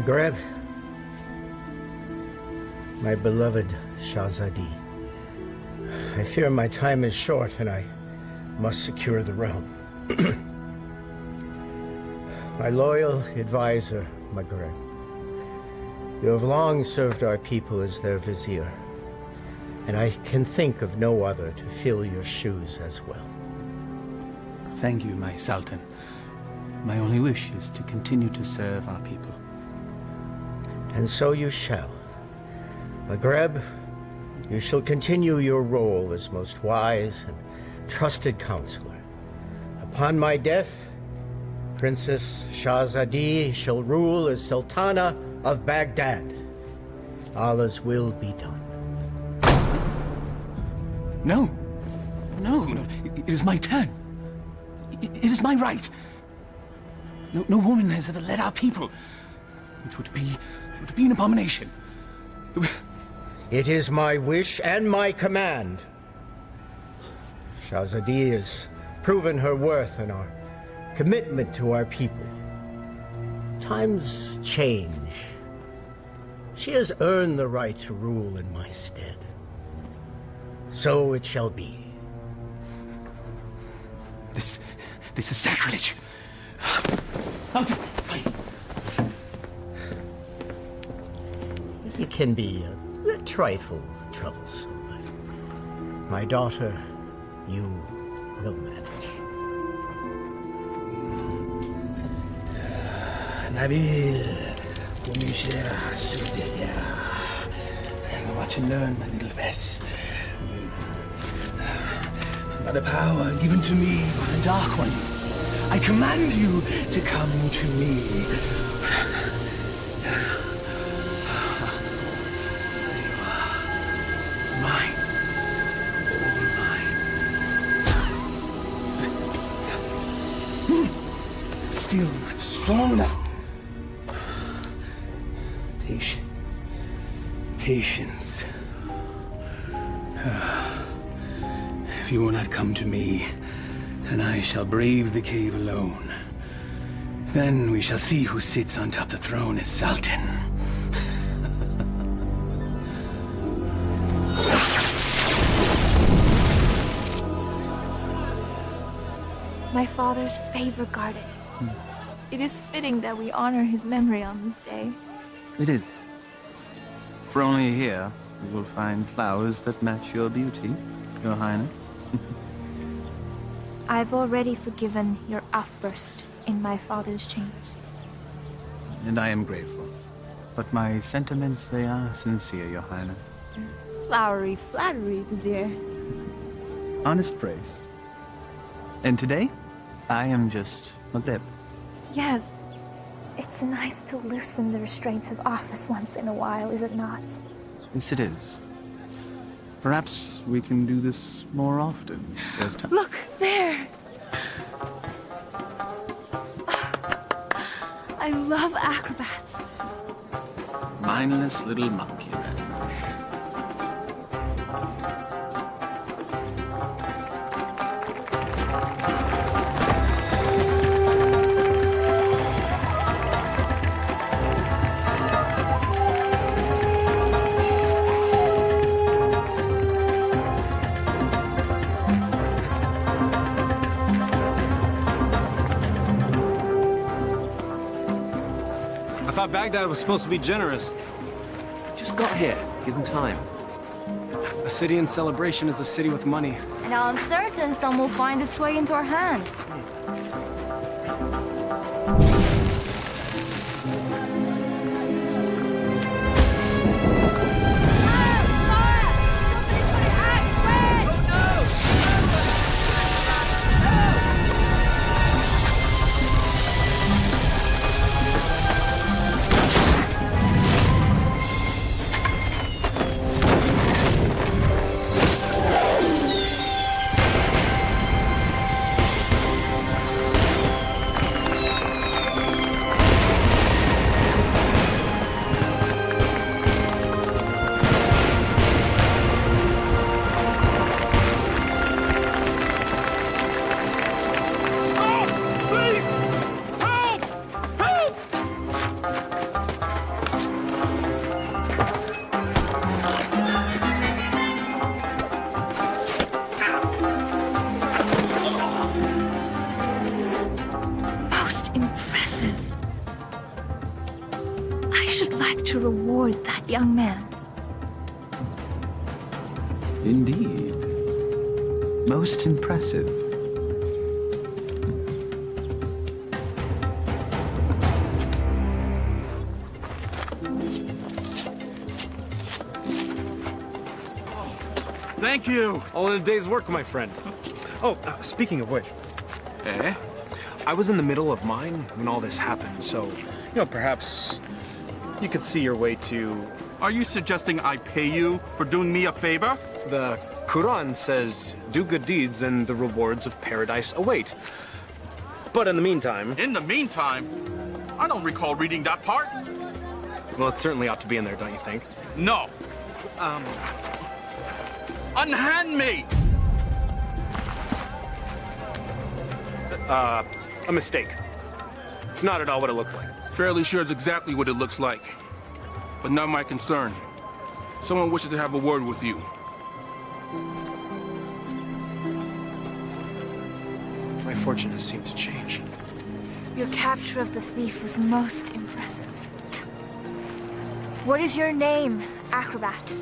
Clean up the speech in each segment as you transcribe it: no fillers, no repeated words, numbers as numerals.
Maghreb, my beloved Shahzadi, I fear my time is short and I must secure the realm. My loyal advisor, Maghreb, you have long served our people as their vizier, and I can think of no other to fill your shoes as well. Thank you, my Sultan. My only wish is to continue to serve our people. And so you shall. Maghreb, you shall continue your role as most wise and trusted counselor. Upon my death, Princess Shahzadi shall rule as Sultana of Baghdad. Allah's will be done. No. No. It is my turn. It is my right. No woman has ever led our people. It would be an abomination. It is my wish and my command. Shahzadi has proven her worth and our commitment to our people. Times change. She has earned the right to rule in my stead. So it shall be. This is sacrilege. It can be a trifle troublesome, but my daughter, you will manage. Nabil, watch and learn, my little Vess. By the power given to me by the Dark Ones, I command you to come to me. Mine. All mine. Still not strong enough. Patience. Patience. If you will not come to me, then I shall brave the cave alone. Then we shall see who sits on top the throne as Sultan. My father's favorite garden. It is fitting that we honor his memory on this day. It is. For only here you will find flowers that match your beauty, Your Highness. I've already forgiven your outburst in my father's chambers. And I am grateful. But my sentiments, they are sincere, Your Highness. Flowery flattery, Vizier. Honest praise. And today, I am just Maghreb. Yes. It's nice to loosen the restraints of office once in a while, is it not? Yes, it is. Perhaps we can do this more often. There's time. Look, there! I love acrobats. Mindless little monkey. Baghdad was supposed to be generous. Just got here. Give him time. A city in celebration is a city with money. And I'm certain some will find its way into our hands. that young man. Indeed. Most impressive. Thank you. All in a day's work, my friend. Oh, speaking of which, Eh? I was in the middle of mine when all this happened, so, perhaps you could see your way to... Are you suggesting I pay you for doing me a favor? The Quran says, do good deeds and the rewards of paradise await. But in the meantime... In the meantime, I don't recall reading that part. Well, it certainly ought to be in there, don't you think? No. Unhand me! A mistake. It's not at all what it looks like. Fairly sure it's exactly what it looks like. But not my concern. Someone wishes to have a word with you. My fortune has seemed to change. Your capture of the thief was most impressive. What is your name, acrobat?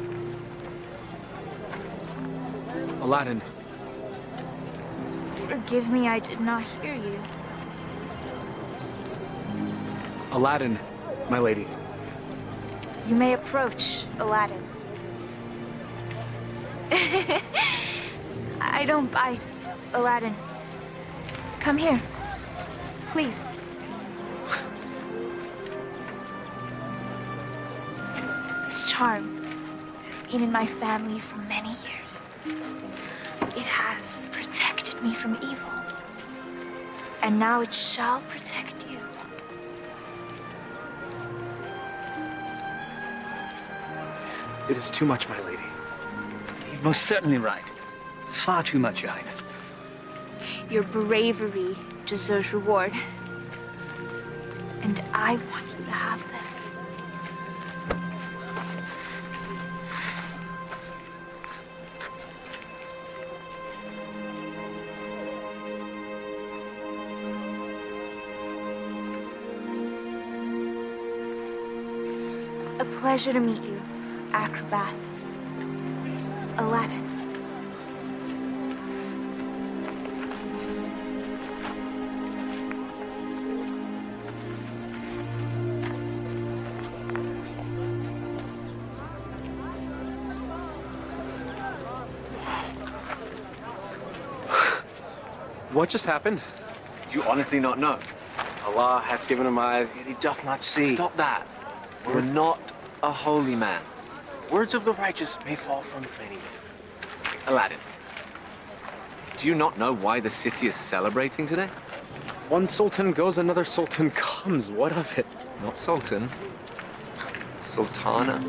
Aladdin. Forgive me, I did not hear you. Aladdin, my lady. You may approach, Aladdin. I don't bite, Aladdin. Come here, please. This charm has been in my family for many years. It has protected me from evil. And now it shall protect you. It is too much, my lady. He's most certainly right. It's far too much, Your Highness. Your bravery deserves reward. And I want you to have this. A pleasure to meet you, acrobats. Aladdin. What just happened? Do you honestly not know? Allah hath given him eyes, yet he doth not see. Stop that. We're not a holy man. Words of the righteous may fall from many. Aladdin. Do you not know why the city is celebrating today? One sultan goes, another sultan comes. What of it? Not sultan. Sultana.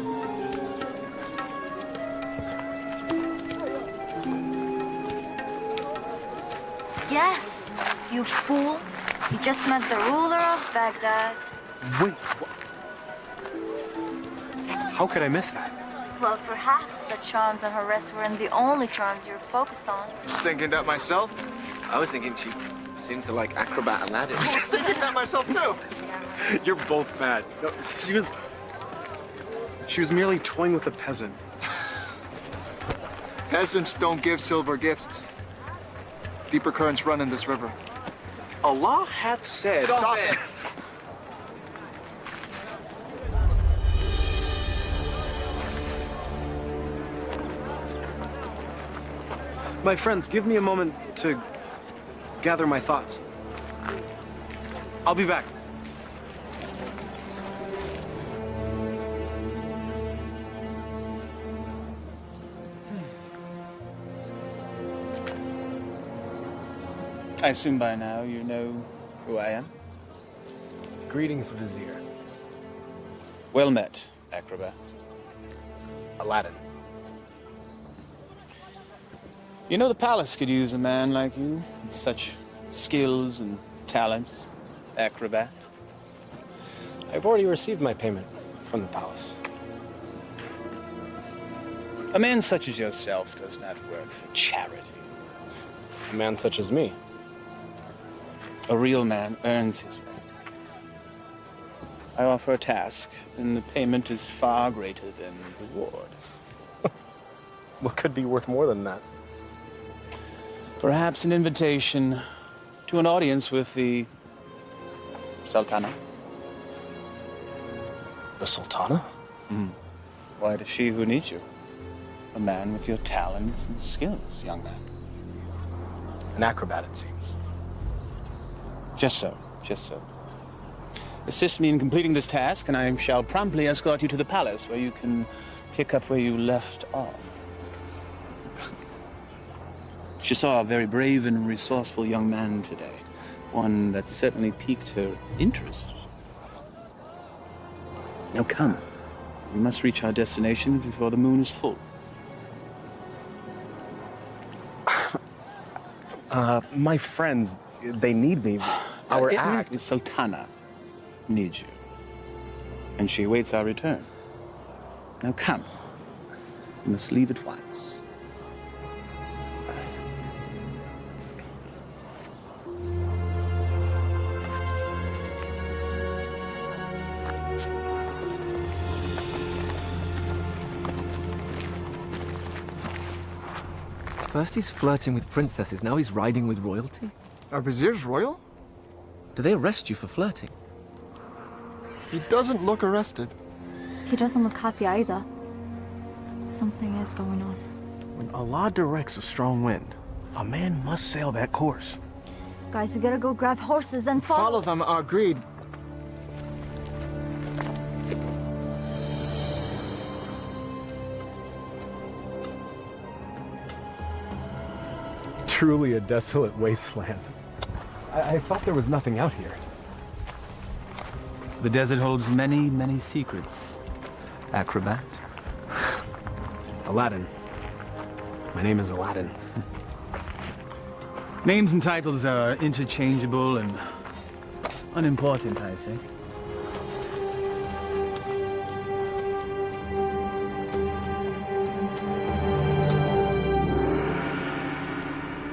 Yes, you fool. You just met the ruler of Baghdad. Wait, what? How could I miss that? Well, perhaps the charms on her wrist weren't the only charms you were focused on. I was thinking that myself. I was thinking she seemed to like acrobat Aladdin. I was thinking that myself too. You're both bad. No, she was merely toying with a peasant. Peasants don't give silver gifts. Deeper currents run in this river. Allah hath said... Stop it! My friends, give me a moment to gather my thoughts. I'll be back. I assume by now you know who I am. Greetings, Vizier. Well met, acrobat. Aladdin. You know the palace could use a man like you, with such skills and talents, acrobat. I've already received my payment from the palace. A man such as yourself does not work for charity. A man such as me. A real man earns his rent. I offer a task, and the payment is far greater than the reward. What could be worth more than that? Perhaps an invitation to an audience with the Sultana. The Sultana? Why, it is she who needs you. A man with your talents and skills, young man. An acrobat, it seems. Just so, just so. Assist me in completing this task, and I shall promptly escort you to the palace, where you can pick up where you left off. She saw a very brave and resourceful young man today. One that certainly piqued her interest. Now come. We must reach our destination before the moon is full. My friends, they need me. Our act. The Sultana needs you. And she awaits our return. Now come. We must leave at once. First he's flirting with princesses, now he's riding with royalty? Our vizier's royal? Do they arrest you for flirting? He doesn't look arrested. He doesn't look happy either. Something is going on. When Allah directs a strong wind, a man must sail that course. Guys, we gotta go grab horses and Follow them, agreed. Truly a desolate wasteland. I thought there was nothing out here. The desert holds many, many secrets. Acrobat. Aladdin. My name is Aladdin. Names and titles are interchangeable and unimportant, I say.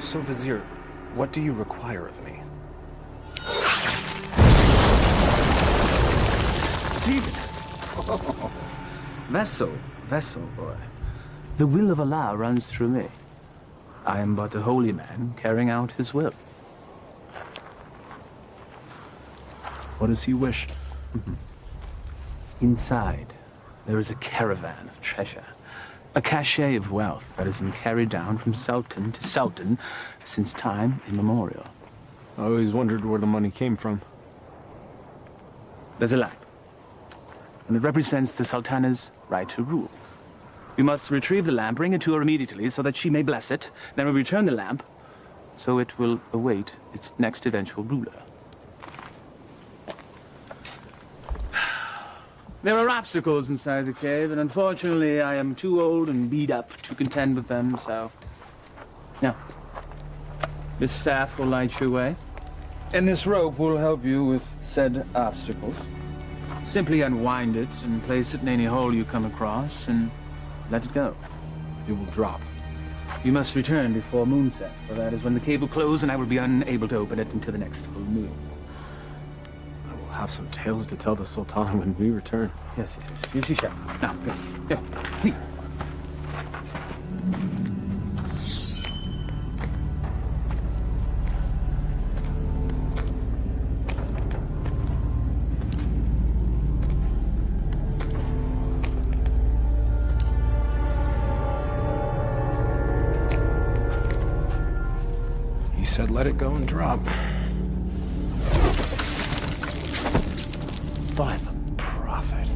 So, Vizier, what do you require of me? Demon! Vessel, boy. The will of Allah runs through me. I am but a holy man carrying out his will. What does he wish? Inside, there is a caravan of treasure. A cachet of wealth that has been carried down from sultan to sultan since time immemorial. I always wondered where the money came from. There's a lamp, and it represents the sultana's right to rule. We must retrieve the lamp, bring it to her immediately so that she may bless it. Then we return the lamp, so it will await its next eventual ruler. There are obstacles inside the cave, and unfortunately I am too old and beat up to contend with them, so... Now, this staff will light your way, and this rope will help you with said obstacles. Simply unwind it and place it in any hole you come across, and let it go. It will drop. You must return before moonset, for that is when the cave will close, and I will be unable to open it until the next full moon. Have some tales to tell the Sultana when we return. Yes, you shall. Now, here, please. He said let it go and drop. By the prophet.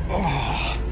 Oh.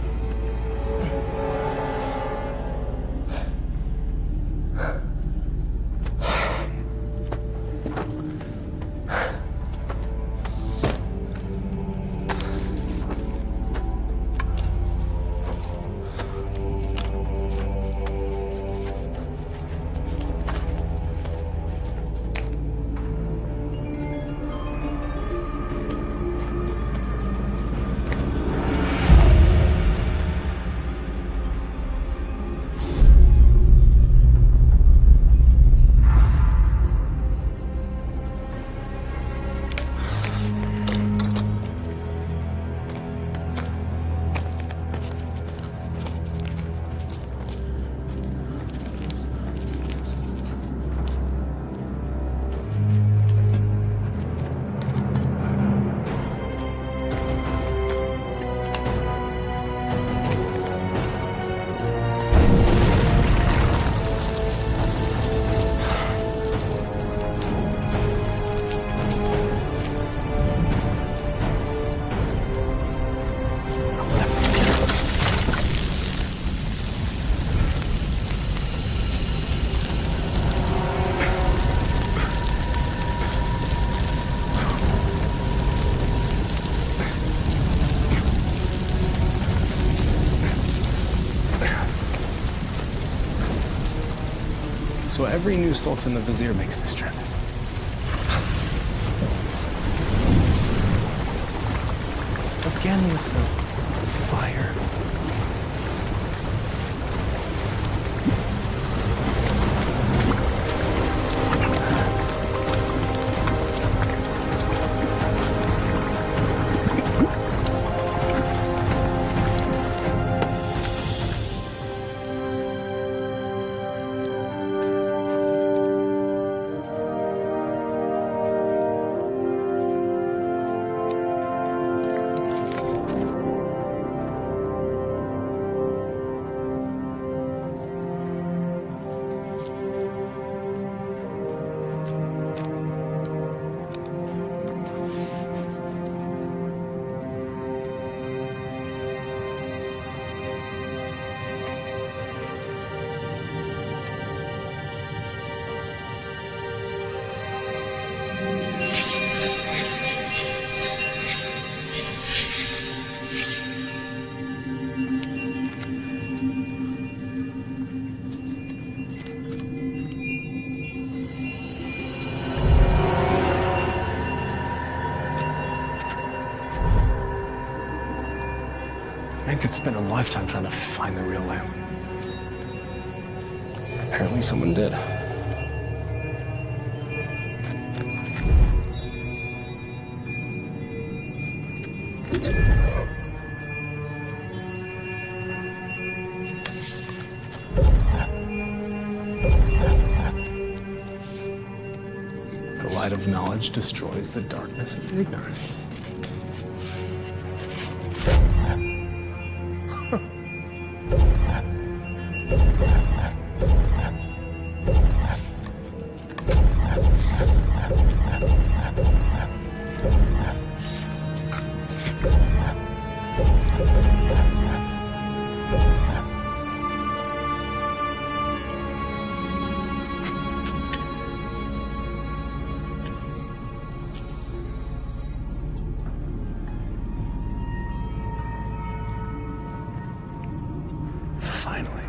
So every new sultan the vizier makes this trip. Again with the fire. Man could spend a lifetime trying to find the real lamp. Apparently someone did. The light of knowledge destroys the darkness of ignorance. Finally.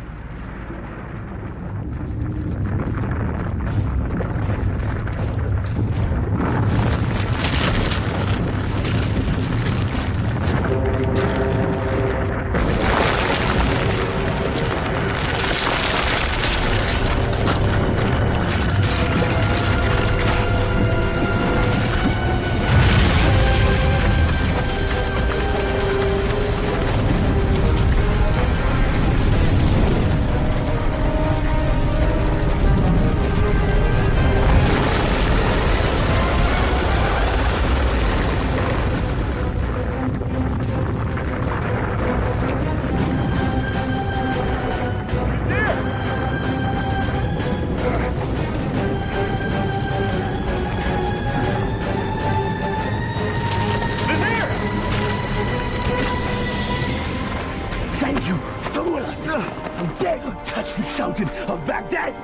Sultan of Baghdad!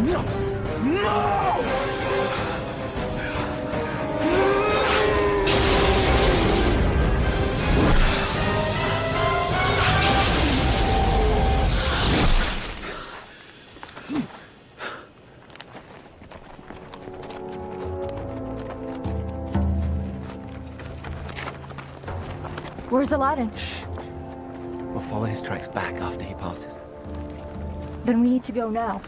No! No! Where's Aladdin? Shh. We'll follow his tracks back after he passes. Then we need to go now.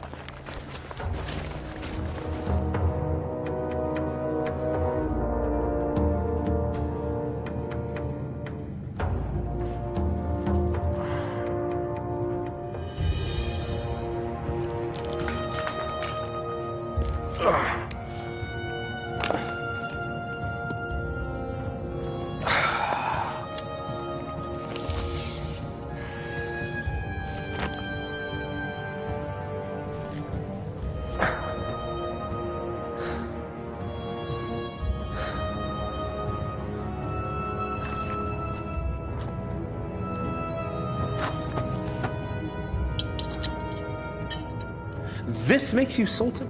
This makes you Sultan?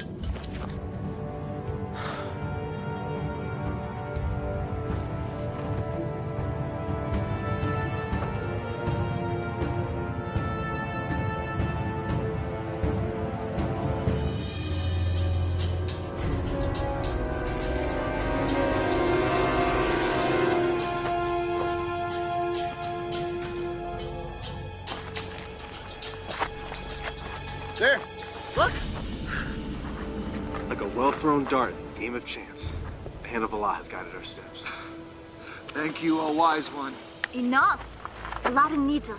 thrown dart, game of chance. The hand of Allah has guided our steps. Thank you, O wise one. Enough! Aladdin needs us.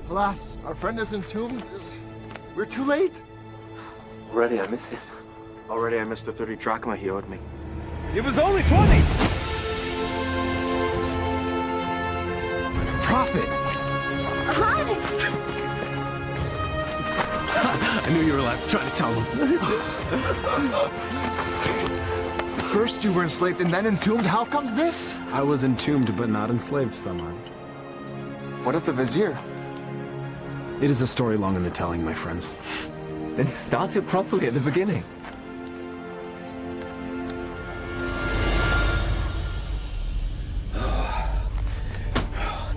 Alas, our friend is entombed. We're too late. Already I miss him. Already I missed the 30 drachma he owed me. It was only 20! Prophet! Aladdin! I knew you were alive. Trying to tell him. First you were enslaved and then entombed. How comes this? I was entombed but not enslaved, someone. What of the vizier? It is a story long in the telling, my friends. Then start it properly at the beginning.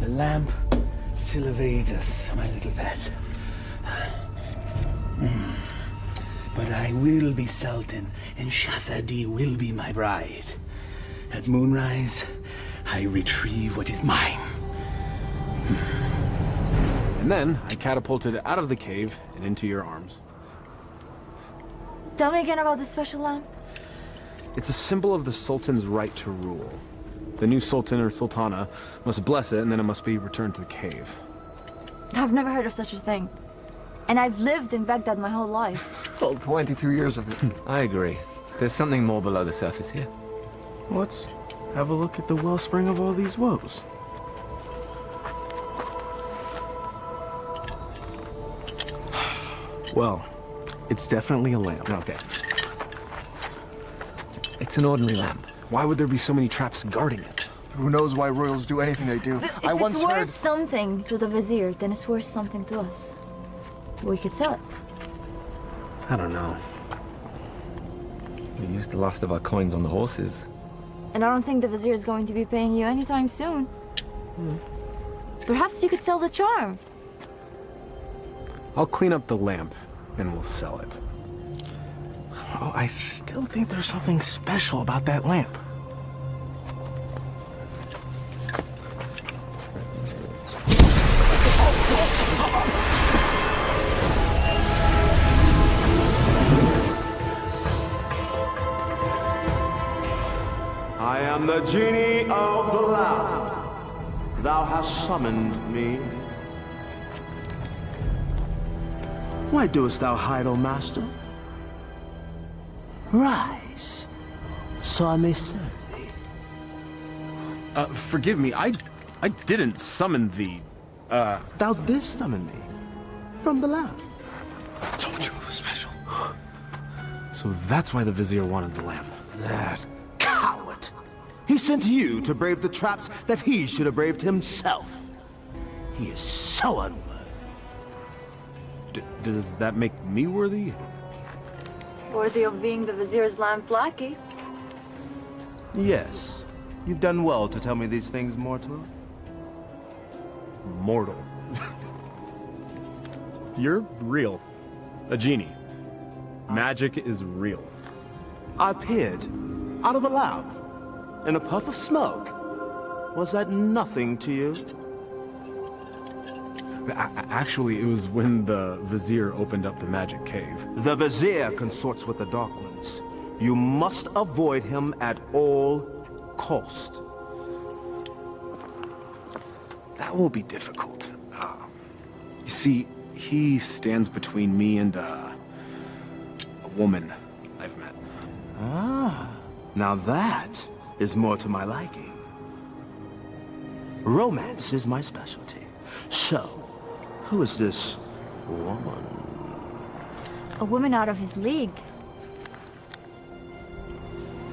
The lamp still evades us, my little pet. But I will be Sultan, and Shahzadi will be my bride. At moonrise, I retrieve what is mine. And then I catapulted out of the cave and into your arms. Tell me again about this special lamp. It's a symbol of the Sultan's right to rule. The new Sultan or Sultana must bless it, and then it must be returned to the cave. I've never heard of such a thing. And I've lived in Baghdad my whole life. Well, 22 years of it. I agree. There's something more below the surface here. Let's have a look at the wellspring of all these woes. Well, it's definitely a lamp. Okay. It's an ordinary lamp. Why would there be so many traps guarding it? Who knows why royals do anything they do? If I once it's worth heard... something to the vizier, then it's worth something to us. We could sell it. I don't know. We used the last of our coins on the horses. And I don't think the vizier is going to be paying you anytime soon. Perhaps you could sell the charm. I'll clean up the lamp, and we'll sell it. Oh, I still think there's something special about that lamp. I am the genie of the lamp. Thou hast summoned me. Why doest thou hide, O master? Rise, so I may serve thee. Forgive me, I didn't summon thee. Thou didst summon me from the lamp. I told you it was special. So that's why the vizier wanted the lamp. That coward! He sent you to brave the traps that he should have braved himself. He is so unworthy. Does that make me worthy? Worthy of being the vizier's lamp lackey. Yes. You've done well to tell me these things, mortal. Mortal. You're real. A genie. Magic is real. I appeared out of a lamp in a puff of smoke. Was that nothing to you? Actually, it was when the vizier opened up the magic cave. The vizier consorts with the Dark Ones. You must avoid him at all cost. That will be difficult. You see, he stands between me and a woman I've met. Ah, now that is more to my liking. Romance is my specialty. So, who is this woman? A woman out of his league.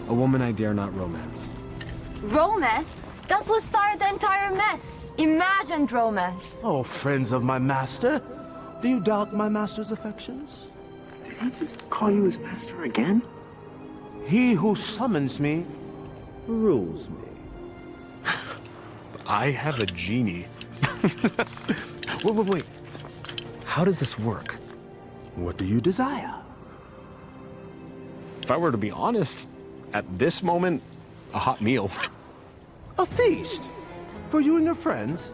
A woman I dare not romance. Romance? That's what started the entire mess. Imagined romance. Oh, friends of my master, do you doubt my master's affections? Did he just call you his master again? He who summons me rules me. I have a genie. Wait. How does this work? What do you desire? If I were to be honest, at this moment, a hot meal. A feast? For you and your friends?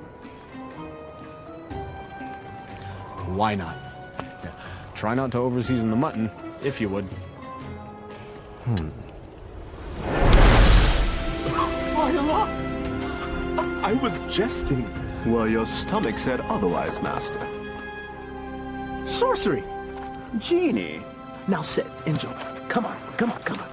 Why not? Try not to overseason the mutton, if you would. I was jesting. Well, your stomach said otherwise, Master. Sorcery! Genie! Now sit, enjoy. Come on, come on, come on.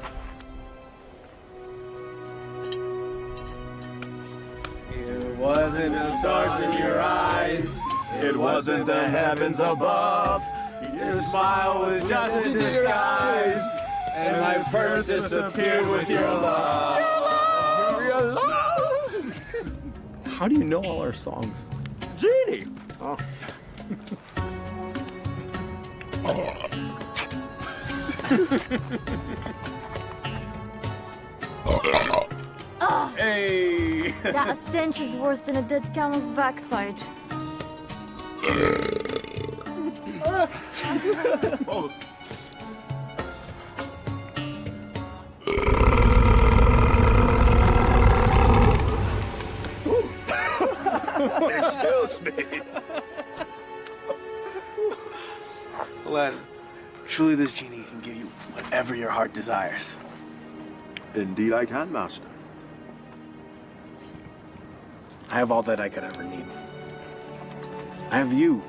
It wasn't the stars in your eyes. It wasn't the heavens above. Your smile was just a disguise. And my purse disappeared with your love. Your love! How do you know all our songs? Genie! Oh. Hey! That stench is worse than a dead camel's backside. Excuse me. Aladdin, truly this genie can give you whatever your heart desires. Indeed I can, Master. I have all that I could ever need. I have you,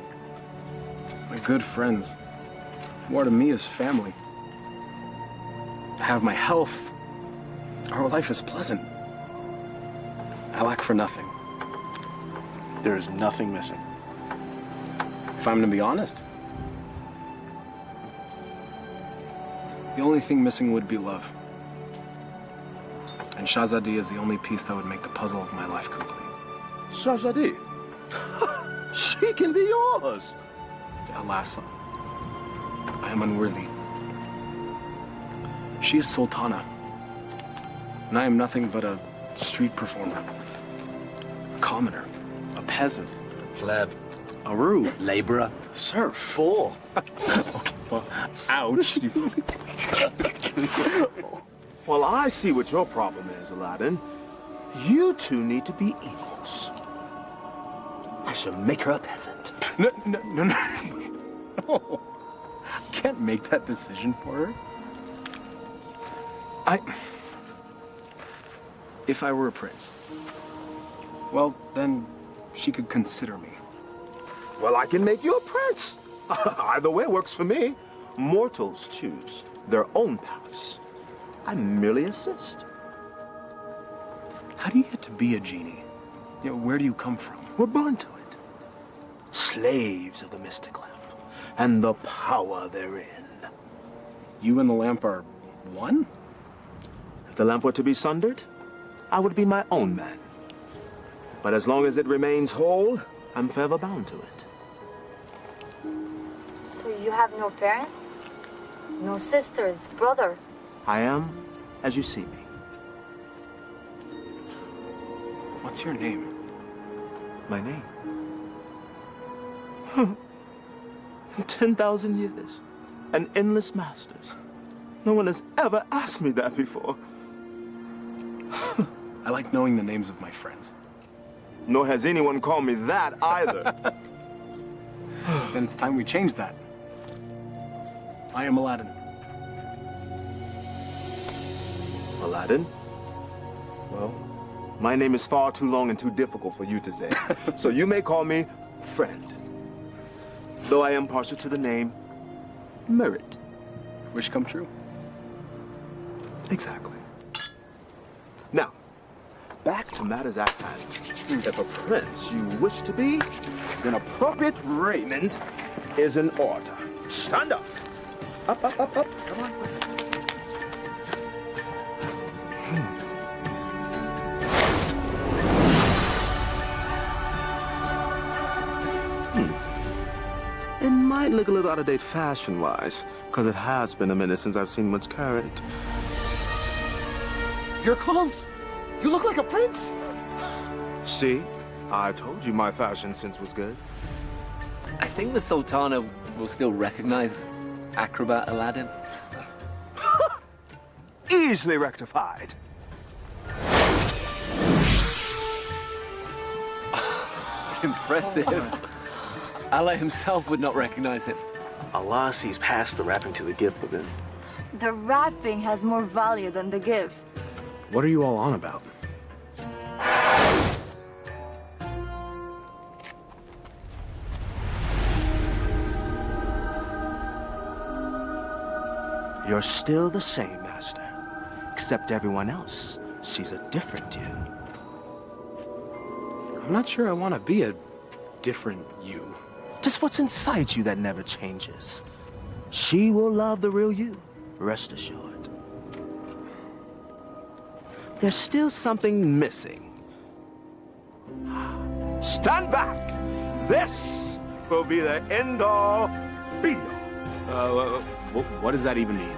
my good friends. More to me is family. I have my health. Our life is pleasant. I lack for nothing. There is nothing missing. If I'm to be honest, the only thing missing would be love. And Shahzadi is the only piece that would make the puzzle of my life complete. Shahzadi? She can be yours. Alas, I am unworthy. She is Sultana, and I am nothing but a street performer, a commoner, a peasant, a pleb, a rube, laborer, serf, fool. Okay, well, ouch. Well, I see what your problem is, Aladdin. You two need to be equals. I shall make her a peasant. No. No. I can't make that decision for her. If I were a prince, well, then she could consider me. Well, I can make you a prince. Either way works for me. Mortals choose their own paths. I merely assist. How do you get to be a genie? You know, where do you come from? We're born to it. Slaves of the mystic lamp and the power therein. You and the lamp are one? If the lamp were to be sundered, I would be my own man. But as long as it remains whole, I'm forever bound to it. So you have no parents? No sisters, brother? I am as you see me. What's your name? My name? 10,000 years and endless masters. No one has ever asked me that before. I like knowing the names of my friends. Nor has anyone called me that either. Then it's time we change that. I am Aladdin. Aladdin? Well, my name is far too long and too difficult for you to say. So you may call me friend. Though I am partial to the name Merit. Wish come true. Exactly. Now, back to matters at hand. If a prince you wish to be, then appropriate raiment is in order. Stand up. Up, up, up, up. Come on. It might look a little out of date fashion-wise, because it has been a minute since I've seen what's current. Your clothes? You look like a prince. See? I told you my fashion sense was good. I think the Sultana will still recognize acrobat Aladdin. easily rectified. It's impressive. Allah himself would not recognize him. Allah sees past the wrapping to the gift within. The wrapping has more value than the gift. What are you all on about? You're still the same, Master. Except everyone else sees a different you. I'm not sure I want to be a different you. Just what's inside you that never changes. She will love the real you, rest assured. There's still something missing. Stand back! This will be the end-all, be-all. What does that even mean?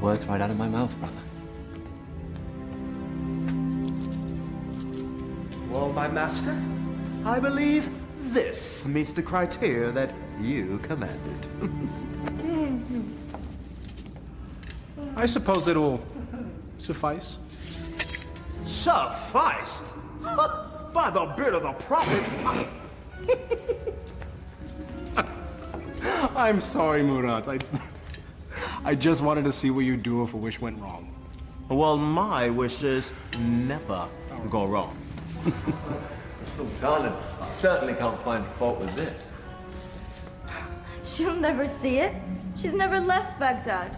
Words right out of my mouth, brother. Well, my master, I believe this meets the criteria that you commanded. I suppose it'll suffice. Suffice? By the beard of the prophet! I'm sorry, Murad. I just wanted to see what you'd do if a wish went wrong. Well, my wishes never go wrong. Sultana certainly can't find fault with this. She'll never see it. She's never left Baghdad.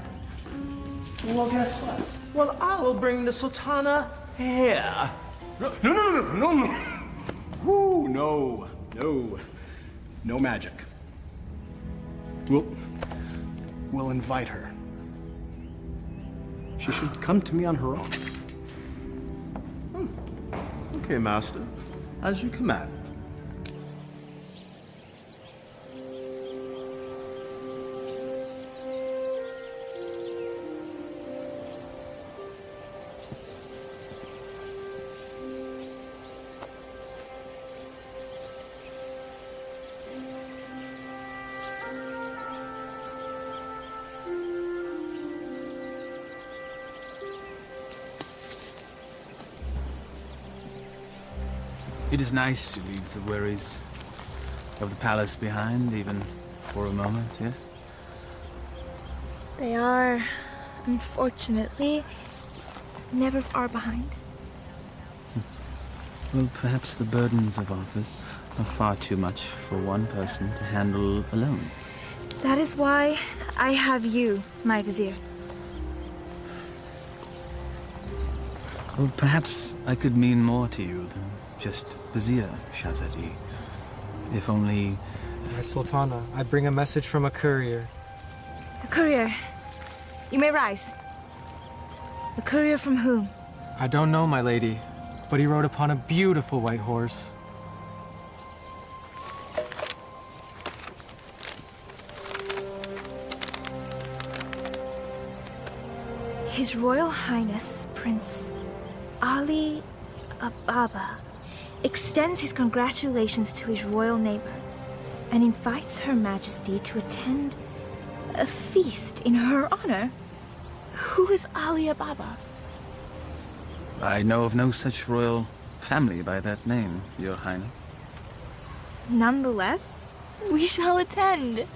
Well, guess what? Well, I will bring the Sultana here. No. Woo, no. No magic. We'll invite her. She should come to me on her own. Okay, master. As you command. It is nice to leave the worries of the palace behind, even for a moment, yes? They are, unfortunately, never far behind. Well, perhaps the burdens of office are far too much for one person to handle alone. That is why I have you, my vizier. Well, perhaps I could mean more to you than just Vizier, Shahzadi. If only... Sultana, I bring a message from a courier. A courier? You may rise. A courier from whom? I don't know, my lady, but he rode upon a beautiful white horse. His Royal Highness, Prince Ali Ababa, extends his congratulations to his royal neighbor and invites Her Majesty to attend a feast in her honor. Who is Ali Ababa? I know of no such royal family by that name, Your Highness. Nonetheless, we shall attend.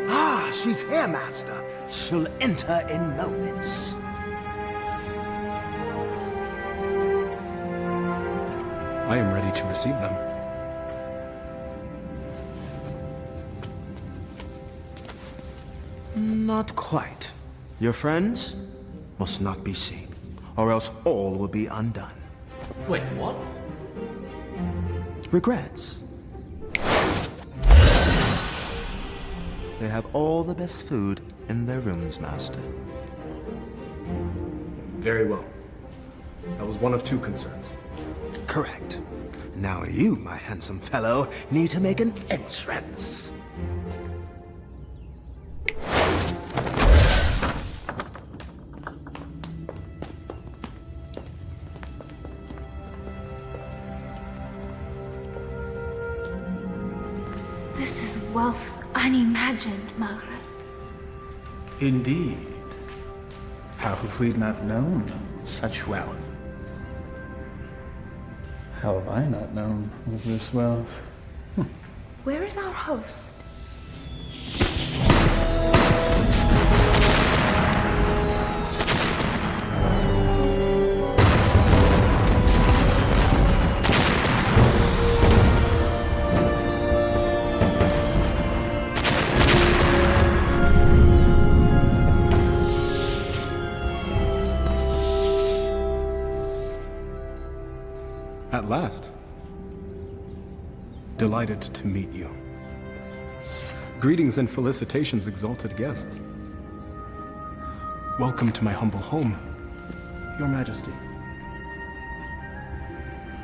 Ah, she's here, master. She'll enter in moments. I am ready to receive them. Not quite. Your friends must not be seen, or else all will be undone. Wait, what? Regrets. They have all the best food in their rooms, master. Very well. That was one of two concerns. Correct. Now you, my handsome fellow, need to make an entrance. This is wealth unimagined, Margaret. Indeed. How have we not known such wealth? How have I not known of this wealth? Where is our host? At last. Delighted to meet you. Greetings and felicitations, exalted guests. Welcome to my humble home, Your Majesty.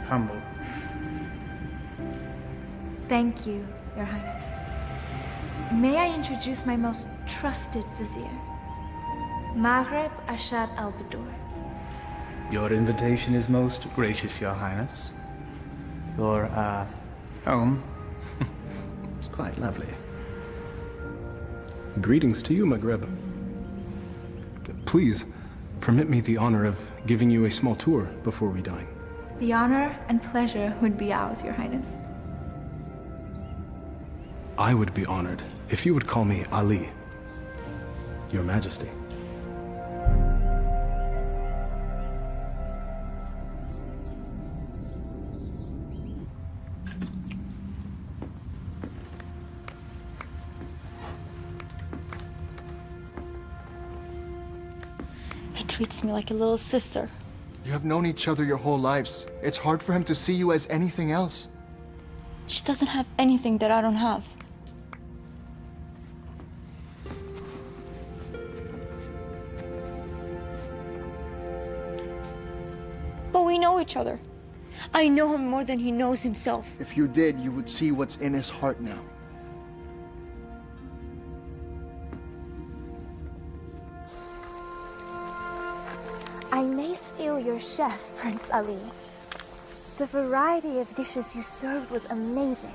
Humble. Thank you, Your Highness. May I introduce my most trusted vizier, Maghreb Ashad al-Badur. Your invitation is most gracious, Your Highness. Your, home is quite lovely. Greetings to you, Maghreb. Please, permit me the honor of giving you a small tour before we dine. The honor and pleasure would be ours, Your Highness. I would be honored if you would call me Ali, Your Majesty. He treats me like a little sister. You have known each other your whole lives. It's hard for him to see you as anything else. She doesn't have anything that I don't have. But we know each other. I know him more than he knows himself. If you did, you would see what's in his heart now. I may steal your chef, Prince Ali. The variety of dishes you served was amazing.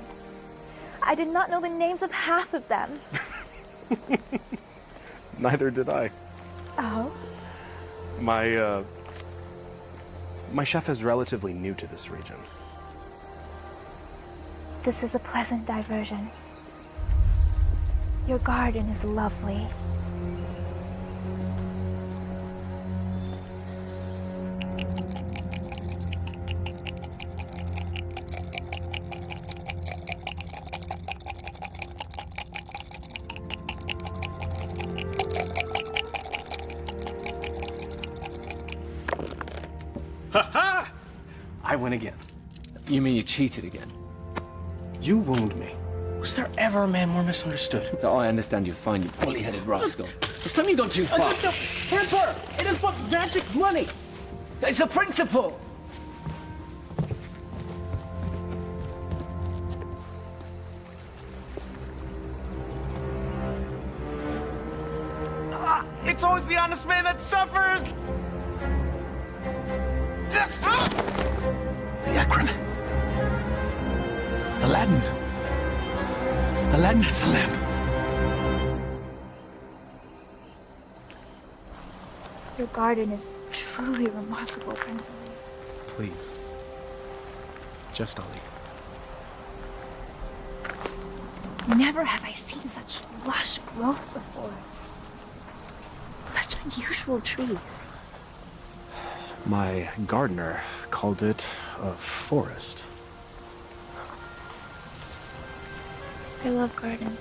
I did not know the names of half of them. Neither did I. Oh? My chef is relatively new to this region. This is a pleasant diversion. Your garden is lovely. Ha-ha! I win again. You mean you cheated again? You wound me. Was there ever a man more misunderstood? Oh, I understand you're fine, you bully-headed rascal. This time you gone too far. Temper! It is but magic money! It's a principle! It's always the honest man that suffers! The acromats. Aladdin. Aladdin has the lamp. Your garden is truly remarkable, Prince Ali. Please. Just Ali. Never have I seen such lush growth before. Such unusual trees. My gardener called it a forest. I love gardens.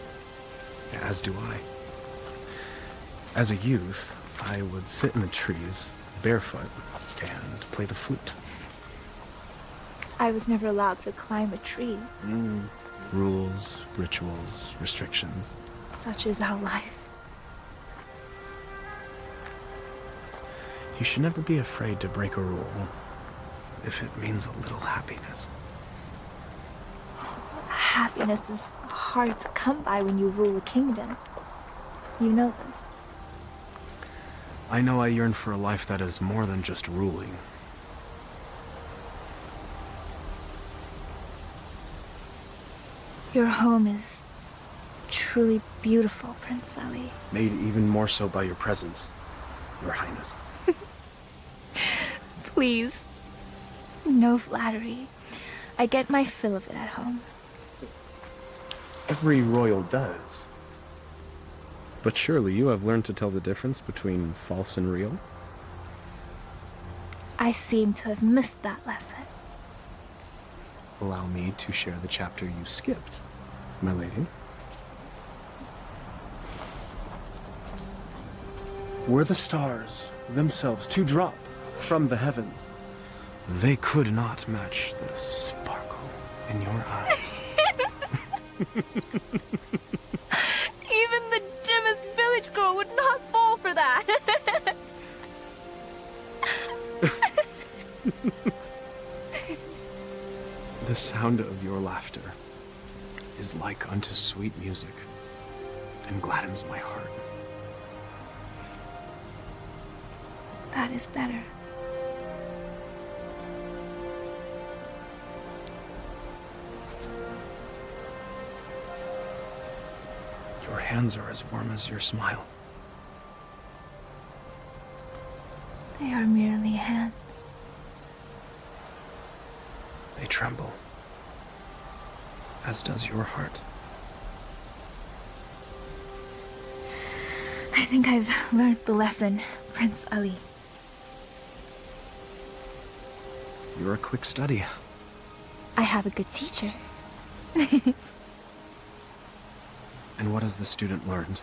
As do I. As a youth, I would sit in the trees, barefoot, and play the flute. I was never allowed to climb a tree. Rules, rituals, restrictions. Such is our life. You should never be afraid to break a rule. if it means a little happiness. Happiness is hard to come by when you rule a kingdom. You know this. I know I yearn for a life that is more than just ruling. Your home is truly beautiful, Prince Ali. Made even more so by your presence, Your Highness. Please. No flattery. I get my fill of it at home. Every royal does. But surely you have learned to tell the difference between false and real? I seem to have missed that lesson. Allow me to share the chapter you skipped, my lady. Were the stars themselves to drop from the heavens, they could not match the sparkle in your eyes. Even the dimmest village girl would not fall for that. The sound of your laughter is like unto sweet music and gladdens my heart. That is better. Your hands are as warm as your smile. They are merely hands. They tremble, as does your heart. I think I've learned the lesson, Prince Ali. You're a quick study. I have a good teacher. And what has the student learned?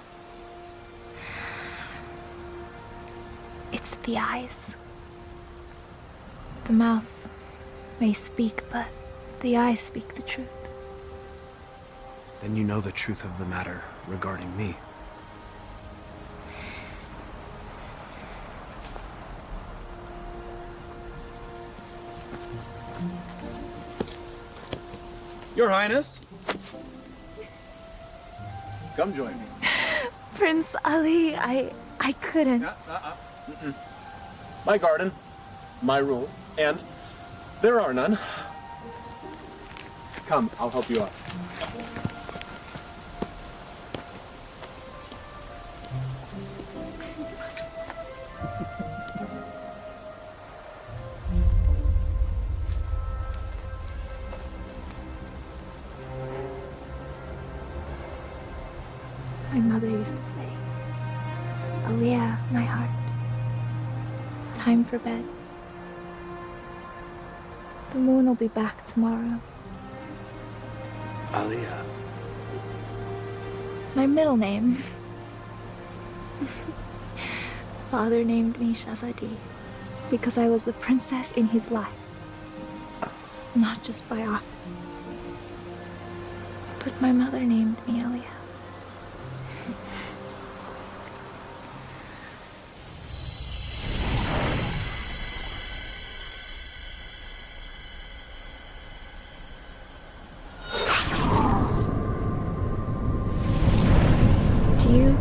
It's the eyes. The mouth may speak, but the eyes speak the truth. Then you know the truth of the matter regarding me. Your Highness. Come join me. Prince Ali, I couldn't. My garden, my rules, and there are none. Come, I'll help you out. My mother used to say, Aliyah, my heart, time for bed. The moon will be back tomorrow. Aliyah. My middle name. Father named me Shahzadi because I was the princess in his life, not just by office. But my mother named me Aliyah. Do you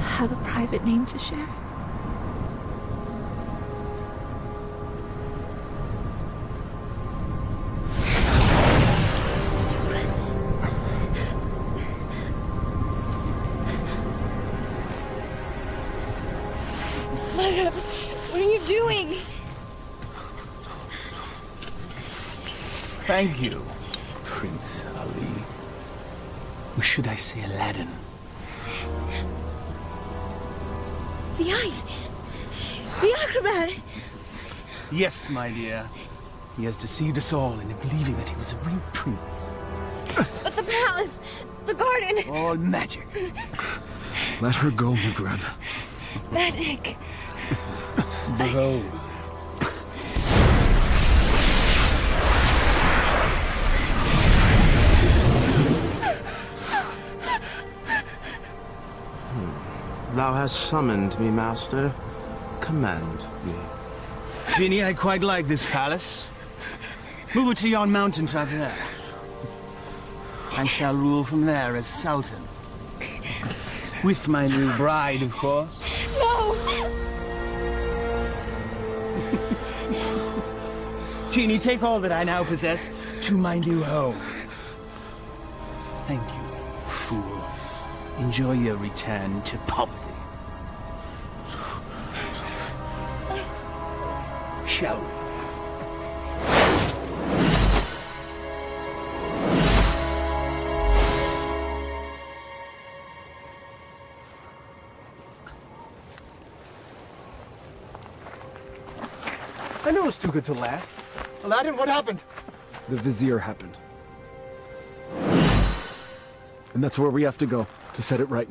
have a private name to share? Mother, what are you doing? Thank you, Prince Ali. Or should I say Aladdin? The eyes! The acrobat! Yes, my dear. He has deceived us all into believing that he was a real prince. But the palace! The garden! All magic. Let her go, Maghreb. Magic! Behold. Thou hast summoned me, master. Command me. Vinny, I quite like this palace. Move to yon mountain top there. I shall rule from there as Sultan. With my new bride, of course. No! Genie, take all that I now possess to my new home. Thank you, fool. Enjoy your return to poverty. Shall we? I knew it was too good to last. Aladdin, what happened? The Vizier happened. And that's where we have to go, to set it right.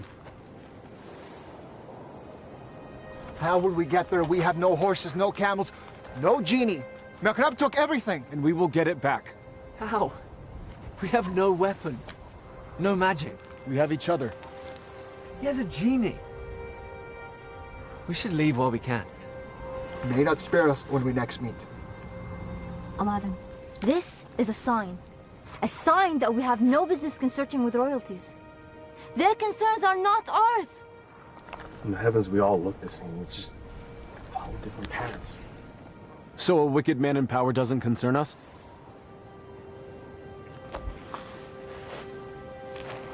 How will we get there? We have no horses, no camels, no genie. Makrab took everything. And we will get it back. How? We have no weapons. No magic. We have each other. He has a genie. We should leave while we can. May not spare us when we next meet. Aladdin, this is a sign. A sign that we have no business consorting with royalties. Their concerns are not ours. In the heavens, we all look the same. We just follow different paths. So a wicked man in power doesn't concern us?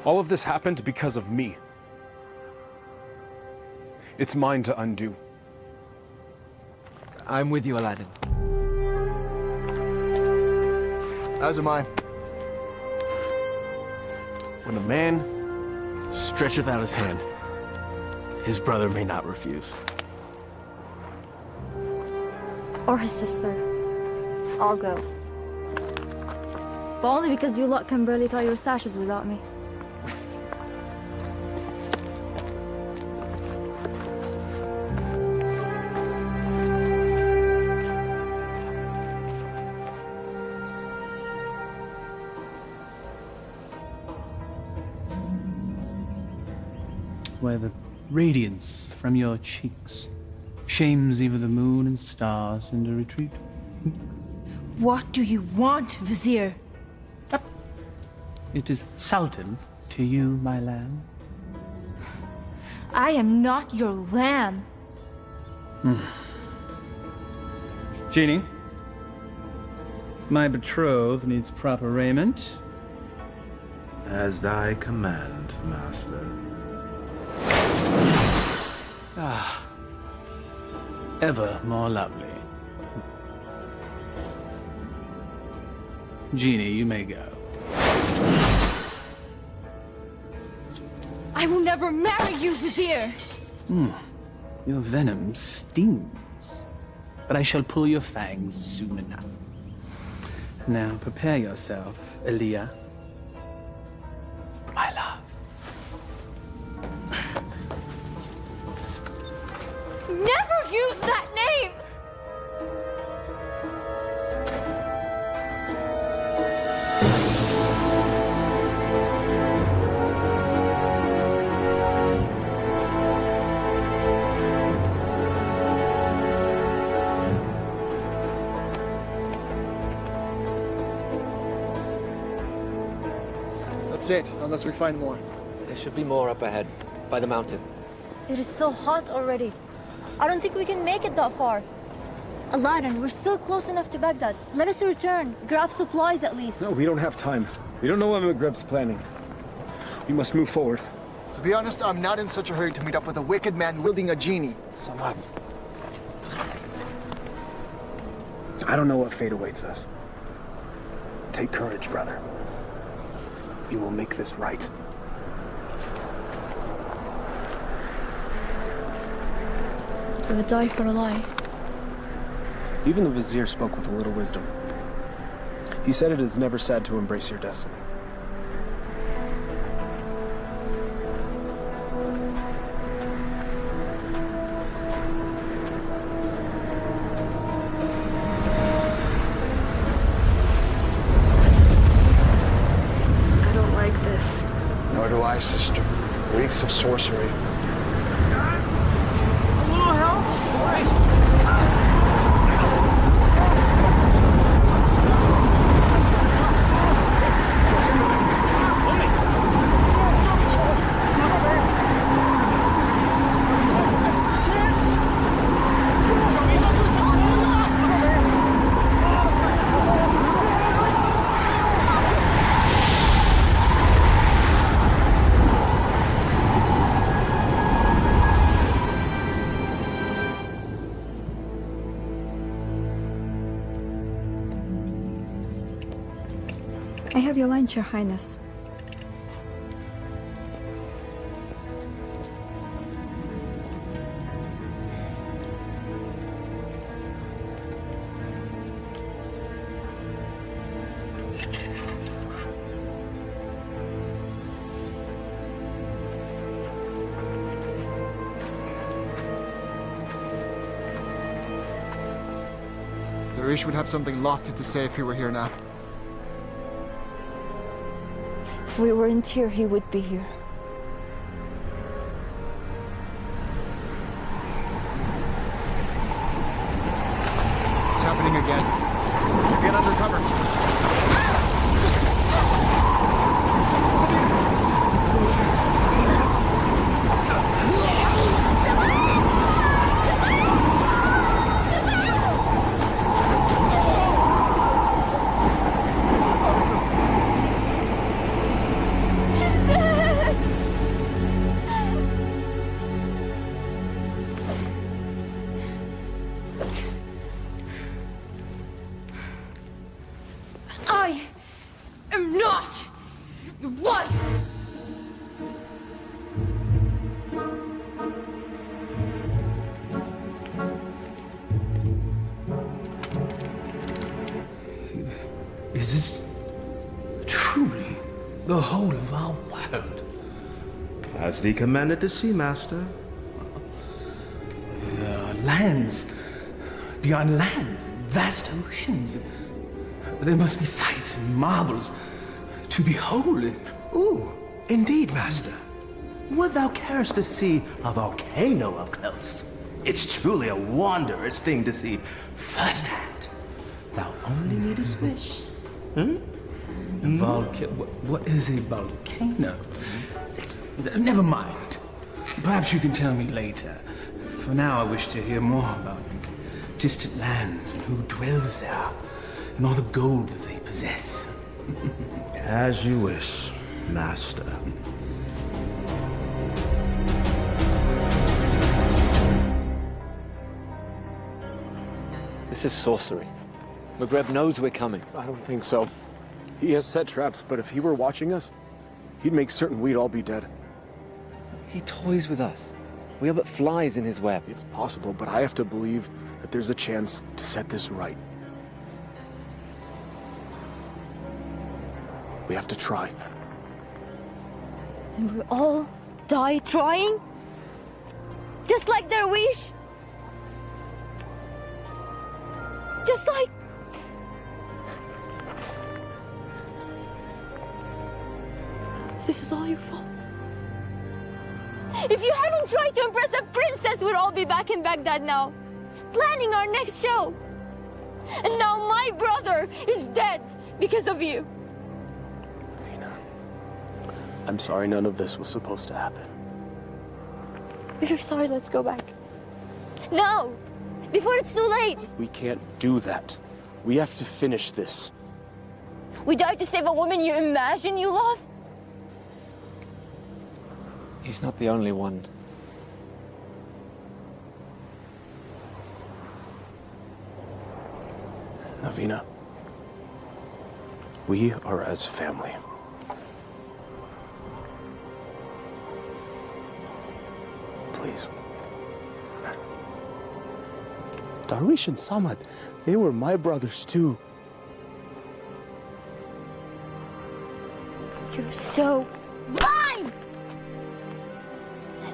All of this happened because of me. It's mine to undo. I'm with you, Aladdin. As am I. When a man stretcheth out his hand, his brother may not refuse. Or his sister. I'll go. But only because you lot can barely tie your sashes without me. Where the radiance from your cheeks shames even the moon and stars into retreat. What do you want, Vizier? It is Sultan to you, my lamb. I am not your lamb. Genie, my betrothed needs proper raiment. As thy command, master. Ah, ever more lovely. Genie, you may go. I will never marry you, Vizier! Your venom stings, but I shall pull your fangs soon enough. Now prepare yourself, Aaliyah. My love. Never use that name! That's it, unless we find more. There should be more up ahead, by the mountain. It is so hot already. I don't think we can make it that far. Aladdin, we're still close enough to Baghdad. Let us return. Grab supplies at least. No, we don't have time. We don't know what Maghreb's planning. We must move forward. To be honest, I'm not in such a hurry to meet up with a wicked man wielding a genie. Samad. I don't know what fate awaits us. Take courage, brother. You will make this right. I would die for a lie. Even the Vizier spoke with a little wisdom. He said it is never sad to embrace your destiny. I don't like this. Nor do I, sister. Reeks of sorcery. your lunch, Your Highness. Darish would have something lofty to say if he were here now. If we weren't here, he would be here. It's happening again. Should get under cover. I am not your wife! Is this truly the whole of our world? As thee commanded to see, Master. There are lands beyond lands, vast oceans. There must be sights and marvels to behold. Ooh, indeed, Master. Would thou carest to see a volcano up close? It's truly a wondrous thing to see firsthand. Thou only needest wish. What is a volcano? Never mind. Perhaps you can tell me later. For now, I wish to hear more about these distant lands and who dwells there, and all the gold that they possess. As you wish, Master. This is sorcery. Maghreb knows we're coming. I don't think so. He has set traps, but if he were watching us, he'd make certain we'd all be dead. He toys with us. We are but flies in his web. It's possible, but I have to believe that there's a chance to set this right. We have to try. And we all die trying? Just like their wish? Just like... This is all your fault. If you hadn't tried to impress a princess, we'd all be back in Baghdad now, planning our next show. And now my brother is dead because of you. I'm sorry none of this was supposed to happen. If you're sorry, let's go back. No! Before it's too late! We can't do that. We have to finish this. We died to save a woman you imagine you love? He's not the only one. Navina, we are as family. Please. Darwish and Samad, they were my brothers too. You're so blind!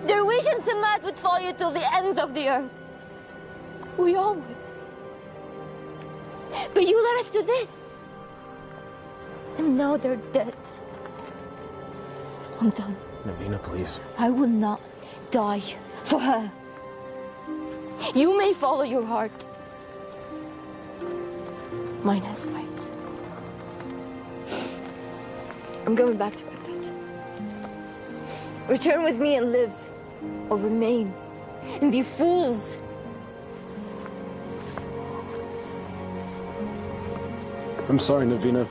Darwish and Samad would follow you till the ends of the earth. We all would. But you led us to this. And now they're dead. I'm done. Navina, please. I will not die for her. You may follow your heart. Mine has died. I'm going back to Baghdad. Return with me and live, or remain and be fools. I'm sorry, Navina.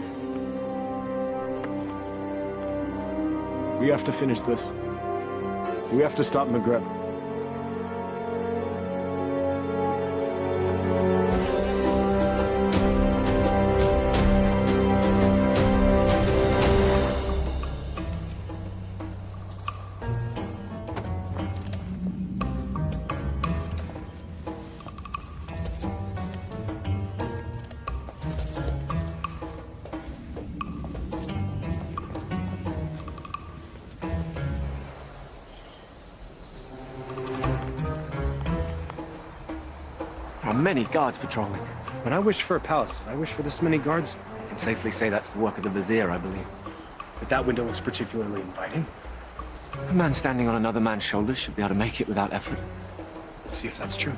We have to finish this. We have to stop Maghreb. are many guards patrolling. When I wish for a palace, I wish for this many guards. I can safely say that's the work of the vizier, I believe. But that window looks particularly inviting. A man standing on another man's shoulders should be able to make it without effort. Let's see if that's true.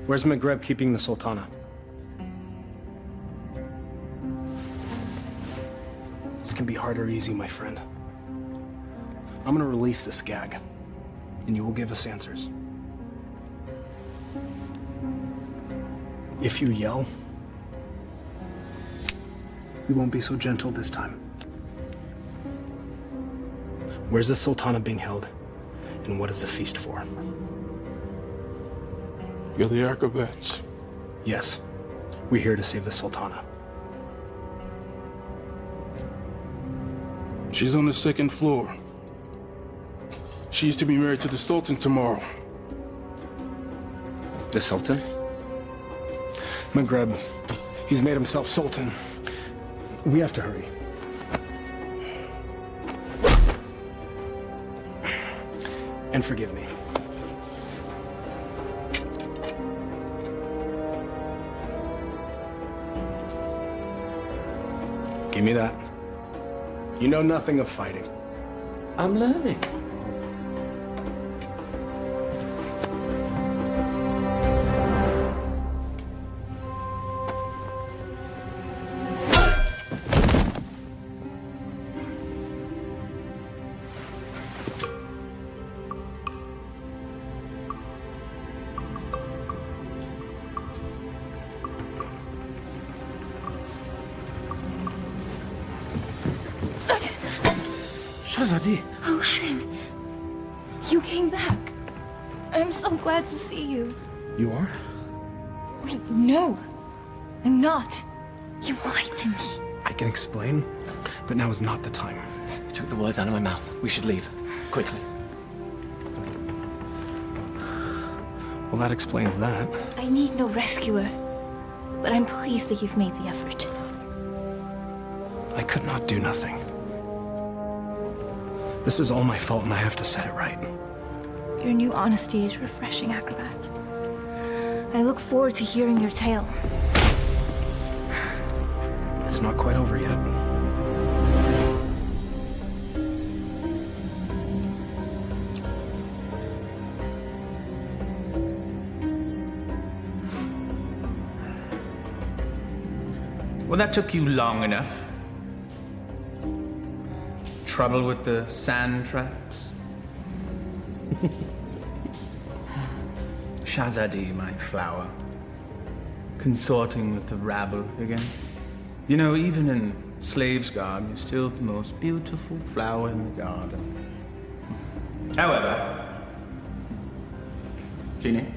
Where's Maghreb keeping the Sultana? This can be hard or easy, my friend. I'm gonna release this gag, and you will give us answers. If you yell, we won't be so gentle this time. Where's the Sultana being held, and what is the feast for? You're the acrobats. Yes, we're here to save the Sultana. She's on the second floor. She's to be married to the Sultan tomorrow. The Sultan? Maghreb, he's made himself Sultan. We have to hurry. And forgive me. Give me that. You know nothing of fighting. I'm learning. Shahzadi. Aladdin, you came back. I'm so glad to see you. You are? Wait, no, I'm not. You lied to me. I can explain, but now is not the time. You took the words out of my mouth. We should leave. Quickly. Well, that explains that. I need no rescuer, but I'm pleased that you've made the effort. I could not do nothing. This is all my fault, and I have to set it right. Your new honesty is refreshing, acrobat. I look forward to hearing your tale. It's not quite over yet. Well, that took you long enough. Trouble with the sand traps? Shahzadi, my flower. Consorting with the rabble again. You know, even in slave's garb, you're still the most beautiful flower in the garden. However, Genie?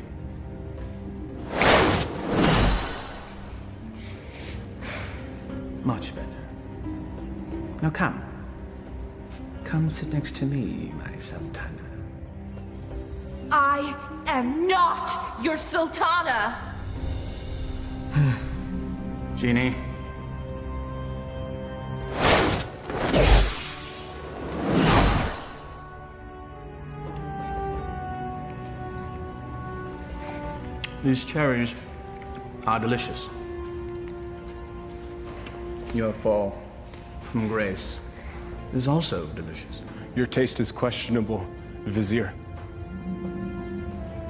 Much better. Now come. Come sit next to me, my Sultana. I am not your Sultana! Genie. These cherries are delicious. Your fall from grace is also delicious. Your taste is questionable, Vizier.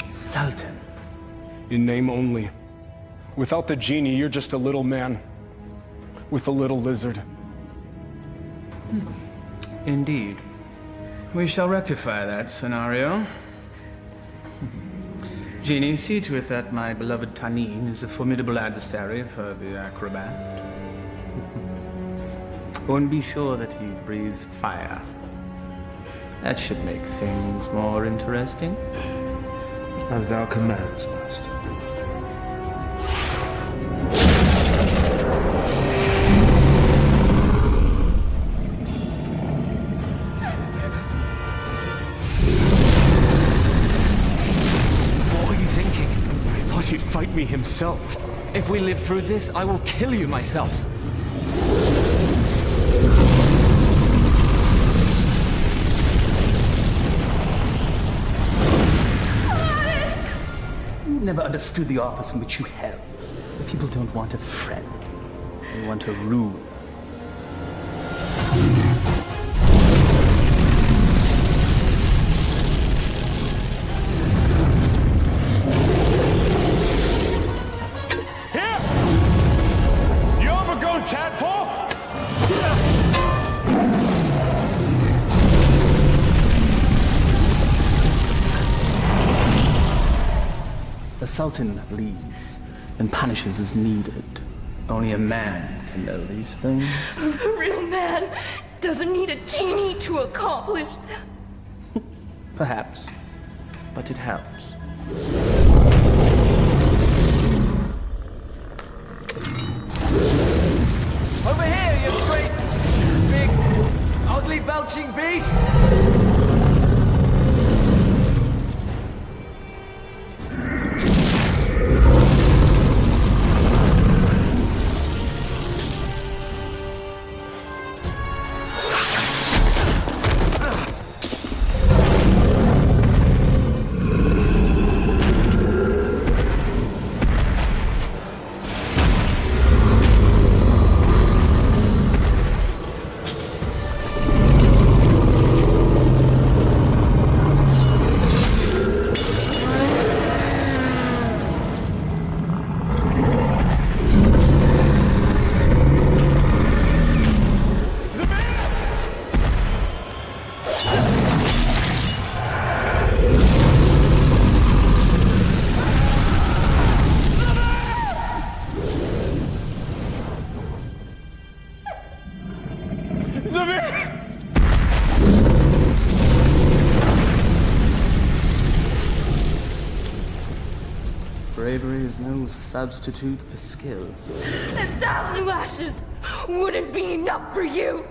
Sultan, In name only. Without the genie, you're just a little man. With a little lizard. Indeed. We shall rectify that scenario. Genie, see to it that my beloved Tanin is a formidable adversary for the acrobat. And be sure that he breathes fire. That should make things more interesting. As thou commands, master. What are you thinking? I thought he'd fight me himself. If we live through this, I will kill you myself. You never understood the office in which you held. The people don't want a friend. They want a ruler. Here! You overgrown tadpole! The Sultan leads and punishes as needed. Only a man can know these things. A real man doesn't need a genie to accomplish them. Perhaps, but it helps. Over here, you great, big, ugly, belching beast! Bravery is no substitute for skill. 1,000 lashes wouldn't be enough for you.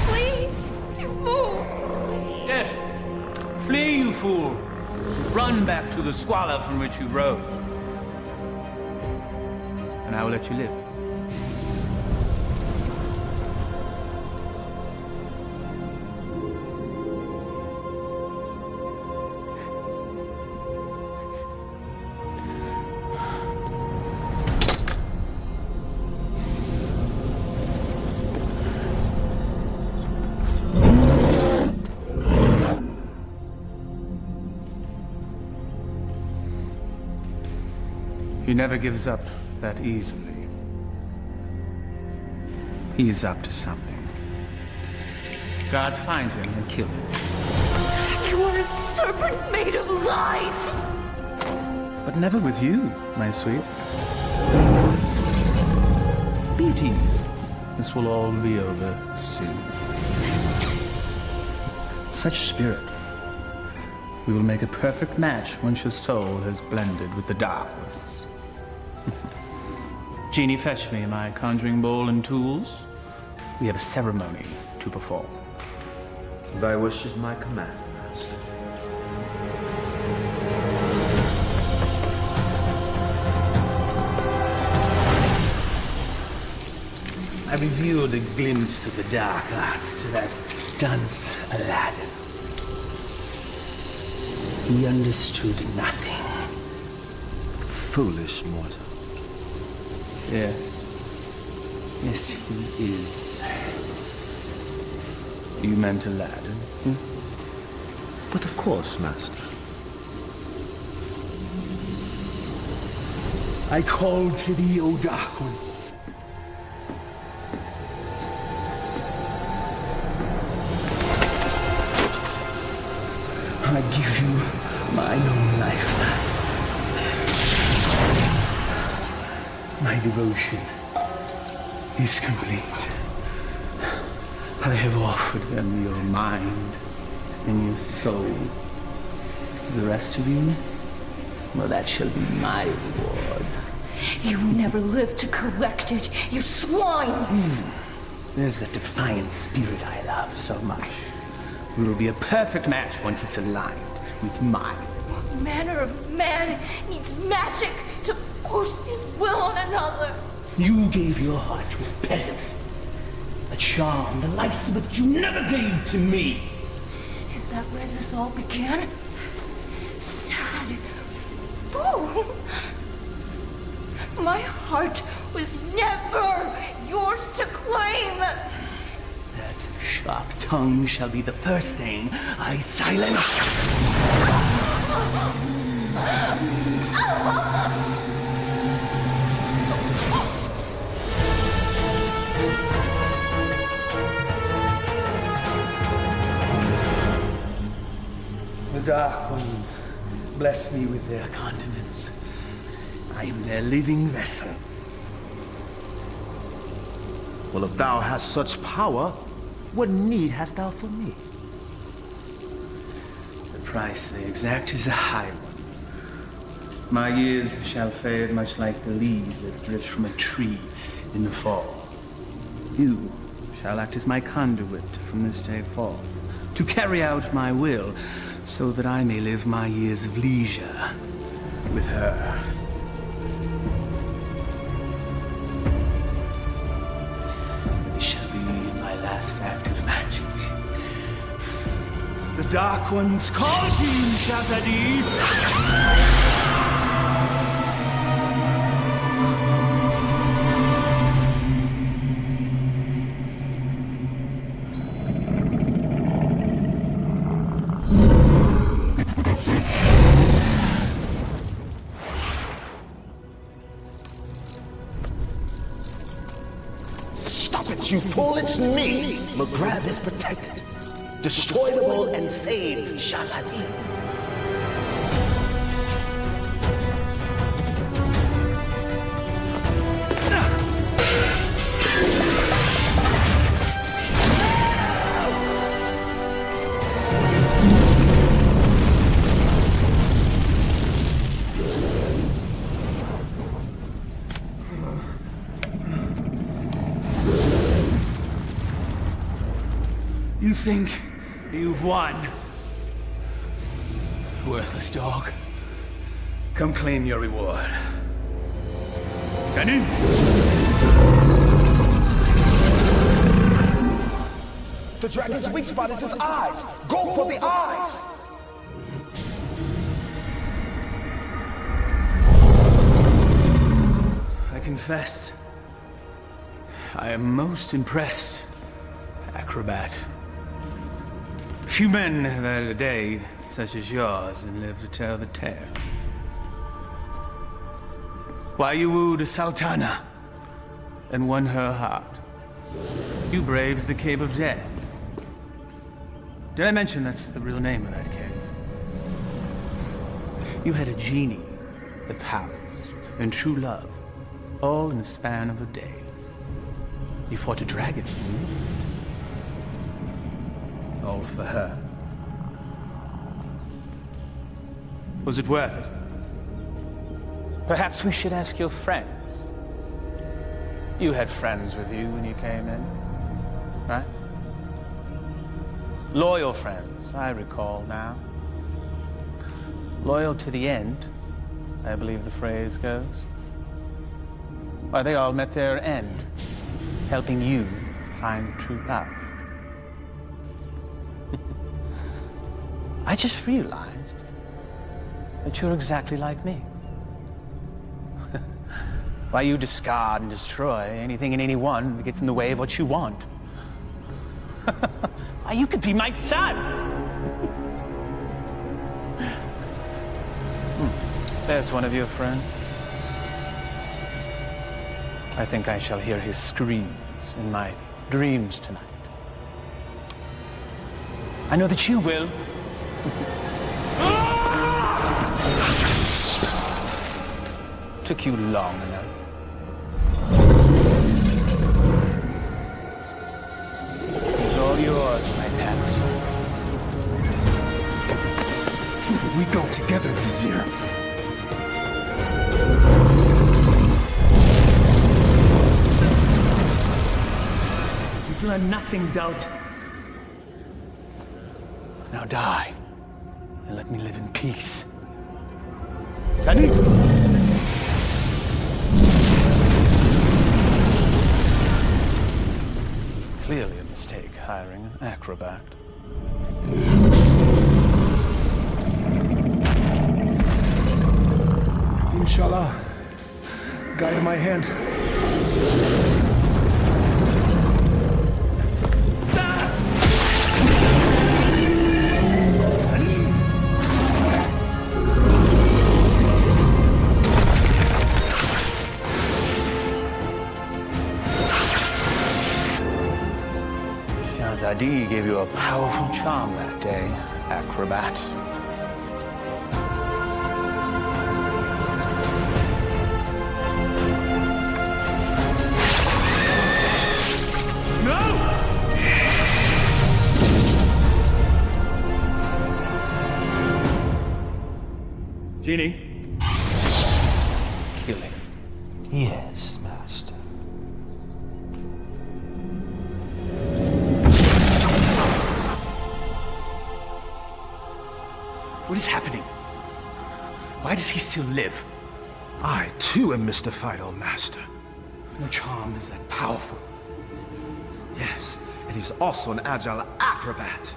Flee, you fool! Yes, flee, you fool. Run back to the squalor from which you rose. And I will let you live. He never gives up that easily. He's up to something. Guards find him and kill him. You are a serpent made of lies! But never with you, my sweet. Be at ease. This will all be over soon. Such spirit. We will make a perfect match once your soul has blended with the dark ones. Genie, fetch me my conjuring bowl and tools. We have a ceremony to perform. Thy wish is my command, master. I revealed a glimpse of the dark arts to that dunce Aladdin. He understood nothing. Foolish mortal. Yes. Yes, he is. You meant Aladdin? But of course, Master. I call to thee, O Dark One. I give you mine own life. My devotion is complete. I have offered them your mind and your soul. The rest of you, well, that shall be my reward. You never lived to collect it, you swine! There's the defiant spirit I love so much. We will be a perfect match once it's aligned with mine. What manner of man needs magic to force his will on another? You gave your heart to a peasant. A charm, the likes of which you never gave to me. Is that where this all began? Sad. Boo! My heart was never yours to claim! That sharp tongue shall be the first thing I silence. The Dark Ones bless me with their continence. I am their living vessel. Well, if thou hast such power, what need hast thou for me? The price they exact is a high one. My years shall fade much like the leaves that drift from a tree in the fall. You shall act as my conduit from this day forth, to carry out my will, so that I may live my years of leisure with her. This shall be my last act of magic. The Dark Ones call to you, Shazadi! You fool, it's me! McGrath is protected. Destroyable and saved, Shazadi. You think you've won? Worthless dog. Come claim your reward. Tenny? The dragon's weak spot is his eyes. Go for the eyes! I confess, I am most impressed, acrobat. Few men have had a day such as yours and live to tell the tale. Why you wooed a sultana and won her heart. You braved the Cave of Death. Did I mention that's the real name of that cave? You had a genie, a palace, and true love, all in the span of a day. You fought a dragon. All for her. Was it worth it? Perhaps we should ask your friends. You had friends with you when you came in, right? Loyal friends, I recall now. Loyal to the end, I believe the phrase goes. Why, they all met their end, helping you find true love. I just realized that you're exactly like me. Why you discard and destroy anything and anyone that gets in the way of what you want. Why you could be my son! There's one of your friends. I think I shall hear his screams in my dreams tonight. I know that you will. Took you long enough. It's all yours, my pet. We go together, Vizier. You've learned nothing, Doubt. Now die, and let me live in peace. Sadi! Clearly a mistake hiring an acrobat. Inshallah, guide my hand. Zadi gave you a powerful charm that day, acrobat. No! Genie? Kill him. Yes, Master. What is happening? Why does he still live? I, too, am mystified, O Master. No charm is that powerful. Yes, and he's also an agile acrobat.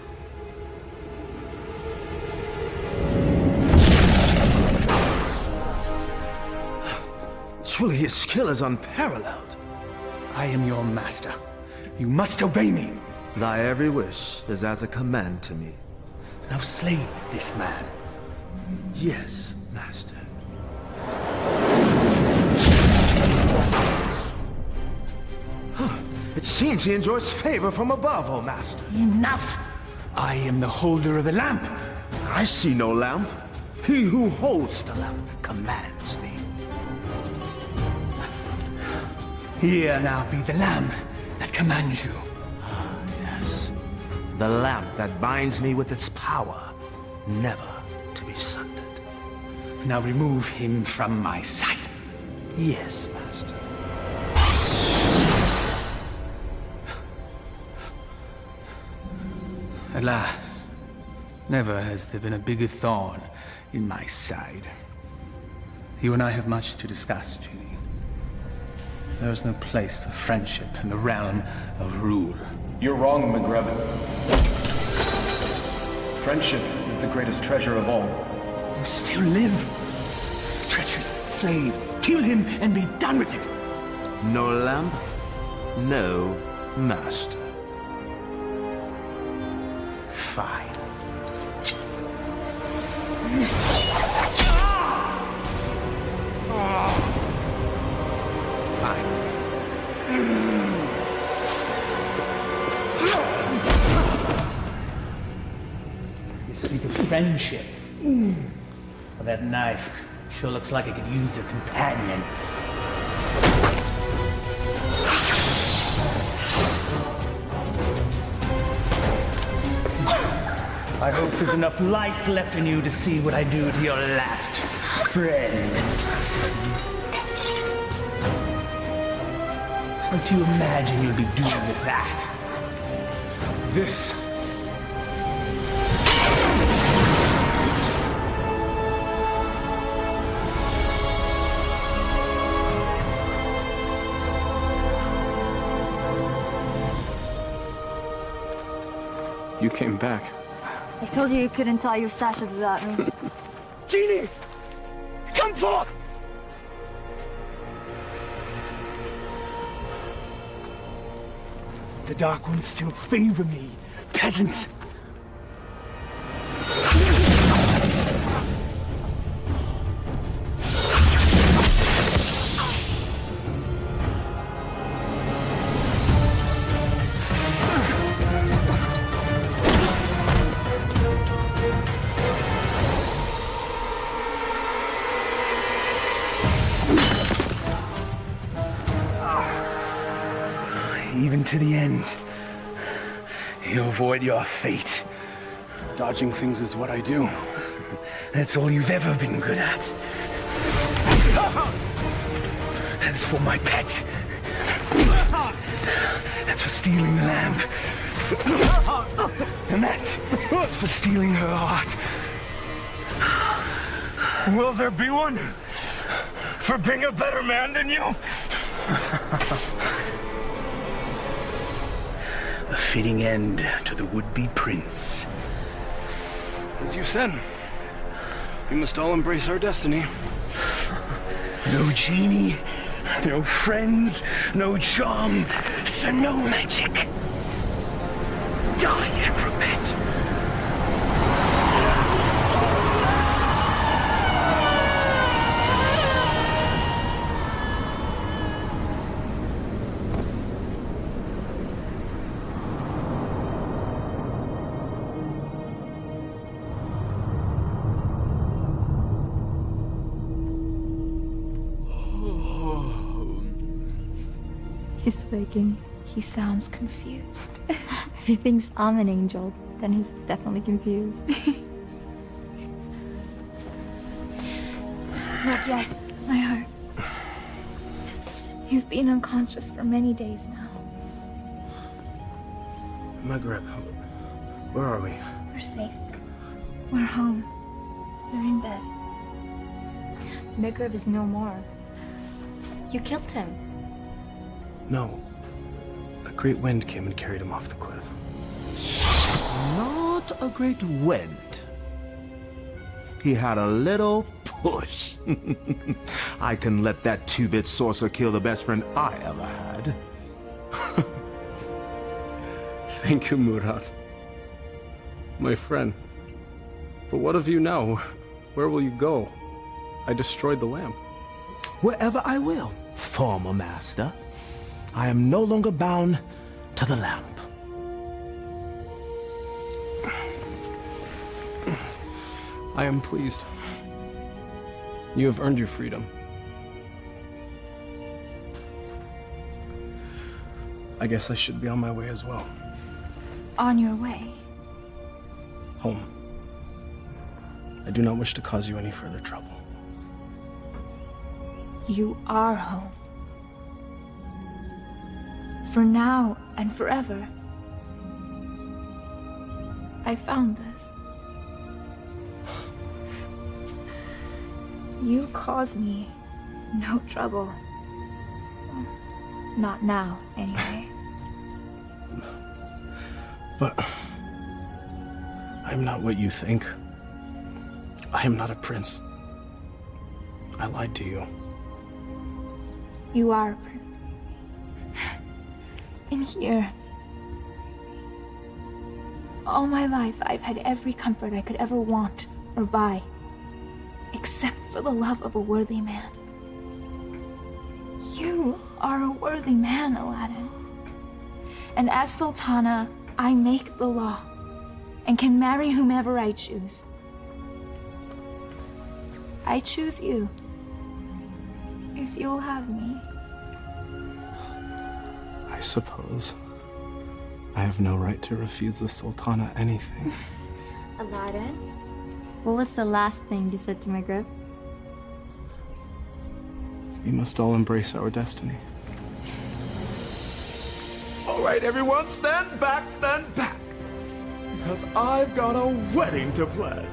Truly, his skill is unparalleled. I am your master. You must obey me. Thy every wish is as a command to me. Now slay this man. Yes, Master. It seems he enjoys favor from above, O Master. Enough! I am the holder of the lamp. I see no lamp. He who holds the lamp commands me. Here now be the lamp that commands you. Ah, yes. The lamp that binds me with its power, never to be sundered. Now remove him from my sight. Yes, Master. Alas, never has there been a bigger thorn in my side. You and I have much to discuss, Genie. There is no place for friendship in the realm of rule. You're wrong, McGrebin. Friendship is the greatest treasure of all. You still live. Treacherous slave. Kill him and be done with it. No lamp, no master. Fine. Fine. You speak of friendship. Well, that knife sure looks like it could use a companion. I hope there's enough life left in you to see what I do to your last friend. What do you imagine you'll be doing with that? This. You came back. I told you couldn't tie your sashes without me. Genie! Come forth! The Dark Ones still favor me, peasants. Even to the end, you avoid your fate. Dodging things is what I do. That's all you've ever been good at. That's for my pet. That's for stealing the lamp. And that's for stealing her heart. Will there be one for being a better man than you? A fitting end to the would-be prince. As you said, we must all embrace our destiny. No genie, no friends, no charm, so no magic. Die, acrobat. He's waking. He sounds confused. If he thinks I'm an angel, then he's definitely confused. Not yet. My heart. You've been unconscious for many days now. Maghreb, where are we? We're safe. We're home. We're in bed. Maghreb is no more. You killed him. No. A great wind came and carried him off the cliff. Not a great wind. He had a little push. I can let that two-bit sorcerer kill the best friend I ever had. Thank you, Murad. My friend. But what of you now? Where will you go? I destroyed the lamp. Wherever I will, former master. I am no longer bound to the lamp. I am pleased. You have earned your freedom. I guess I should be on my way as well. On your way. Home. I do not wish to cause you any further trouble. You are home. For now and forever. I found this. You cause me no trouble. Not now, anyway. But I am not what you think. I am not a prince. I lied to you. You are a prince. In here. All my life, I've had every comfort I could ever want or buy. Except for the love of a worthy man. You are a worthy man, Aladdin. And as Sultana, I make the law and can marry whomever I choose. I choose you. If you'll have me. I suppose I have no right to refuse the Sultana anything. Aladdin, what was the last thing you said to Maghreb? We must all embrace our destiny. All right, everyone, stand back, because I've got a wedding to plan.